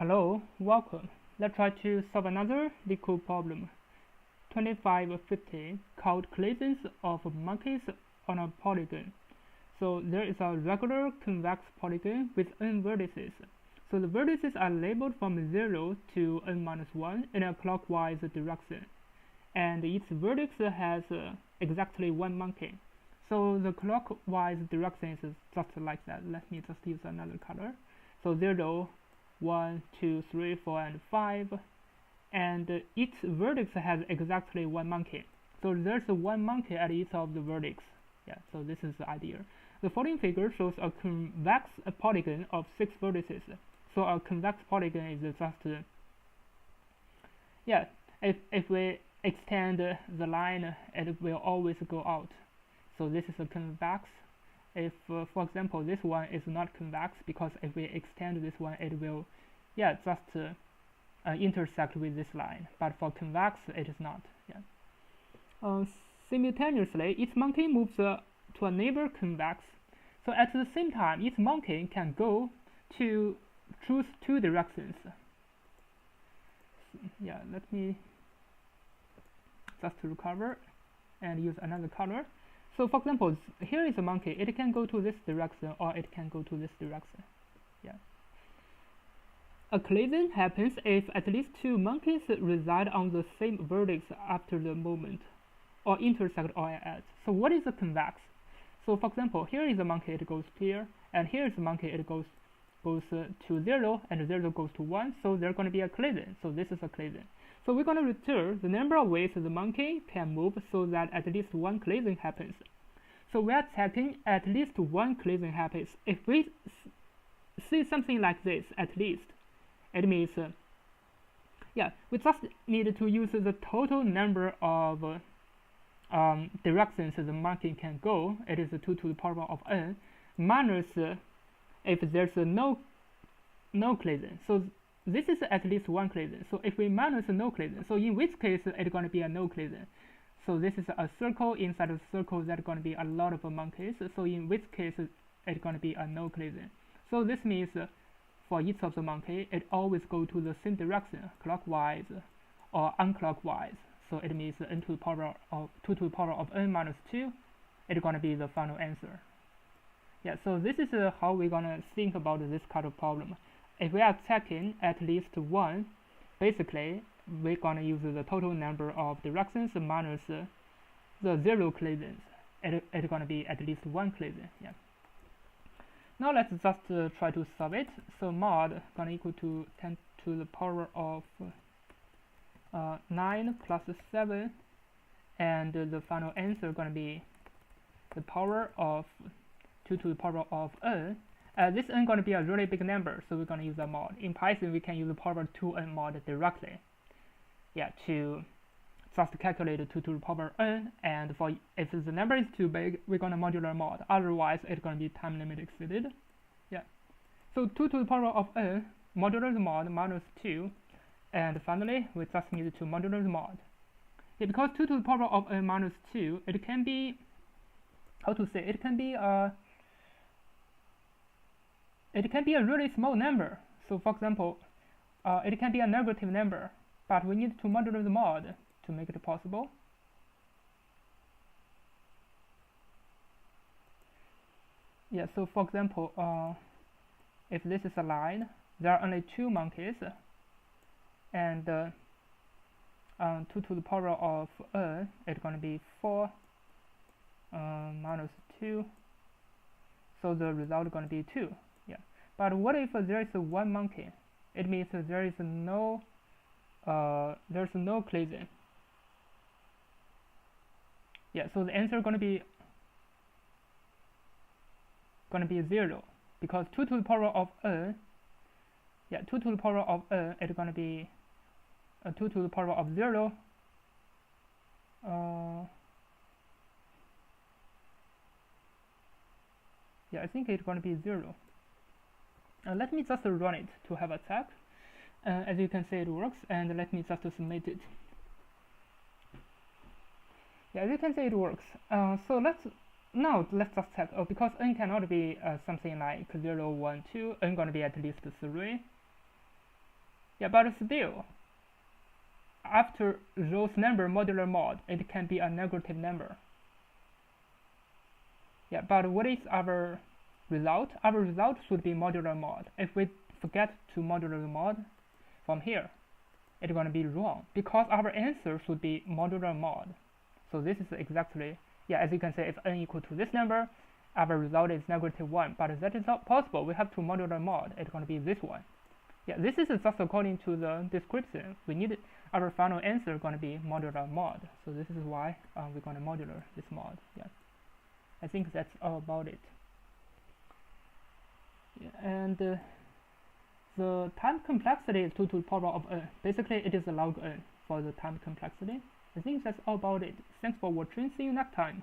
Hello, welcome. Let's try to solve another Leetcode problem. 2550 called collisions of monkeys on a polygon. So there is a regular convex polygon with n vertices. So the vertices are labeled from 0 to n minus 1 in a clockwise direction. And each vertex has exactly one monkey. So the clockwise direction is just like that. Let me just use another color. So 0, 1, 2, 3, 4, and 5, and each vertex has exactly one monkey. So there's one monkey at each of the vertex. Yeah, so this is the idea. The following figure shows a convex polygon of 6 vertices. So a convex polygon is just yeah, if we extend the line, it will always go out. So this is a convex. If for example this one is not convex, because if we extend this one it will just intersect with this line, but for convex it is not. Simultaneously each monkey moves to a neighbor convex, so at the same time each monkey can go to choose two directions. Let me just recover and use another color. So for example, here is a monkey. It can go to this direction or it can go to this direction. A collision happens if at least two monkeys reside on the same vertex after the movement, or intersect or at. So what is a convex? So for example, here is a monkey, it goes here, and here is a monkey, it goes to 0, and 0 goes to 1, so there's going to be a collision. So this is a collision. So we're going to return the number of ways the monkey can move so that at least one collision happens. So we are checking at least one collision happens. If we see something like this, at least, it means we just need to use the total number of directions the monkey can go. It is 2 to the power of n minus if there's no collision. So this is at least one collision. So if we minus no collision, so in which case it's going to be a no collision. So this is a circle. Inside of the circle there's going to be a lot of monkeys. So in which case it's going to be a no collision. So this means for each of the monkey, it always go to the same direction, clockwise or unclockwise. So it means n to the power of 2 to the power of n minus 2. It's going to be the final answer. So this is how we're going to think about this kind of problem. If we are checking at least one, basically we're going to use the total number of directions minus the 0 collisions. It's going to be at least one collision. Now let's just try to solve it. So mod going to equal to 10 to the power of 9 plus 7, and the final answer going to be the power of 2 to the power of n. This n going to be a really big number, so we're going to use a mod. In Python, we can use the power 2n mod directly. To just calculate 2 to the power n, and for if the number is too big, we're going to modular mod. Otherwise, it's going to be time limit exceeded. So 2 to the power of n modular the mod minus 2, and finally we just need to modular the mod. Because 2 to the power of n minus 2, it can be it can be a really small number. So for example, it can be a negative number, but we need to modular the mod to make it possible. So for example, if this is a line, there are only 2 monkeys, and 2 to the power of n, it's going to be 4 minus 2, so the result is going to be 2. But what if there is one monkey? It means there is no collision. So the answer is going to be 0, because 2 to the power of n 2 to the power of n is going to be 2 to the power of 0. I think it's going to be 0. Let me just run it to have a check. As you can see, it works, and let me just submit it. As you can see, it works. So let's just check. Because n cannot be something like 0, 1, 2. N going to be at least 3. Yeah, but still, after those number modular mod, it can be a negative number. Yeah, but what is our result? Our result should be modular mod. If we forget to modular mod from here, it's going to be wrong because our answer should be modular mod. So this is exactly, yeah, as you can say, if n equal to this number, our result is -1, but that is not possible. We have to modular mod. It's going to be this one. Yeah, this is just according to the description. We need our final answer going to be modular mod. So this is why we're going to modular this mod. Yeah, I think that's all about it. Yeah, and the time complexity is 2 to the power of n. Basically, it is a log n for the time complexity. I think that's all about it. Thanks for watching. See you next time.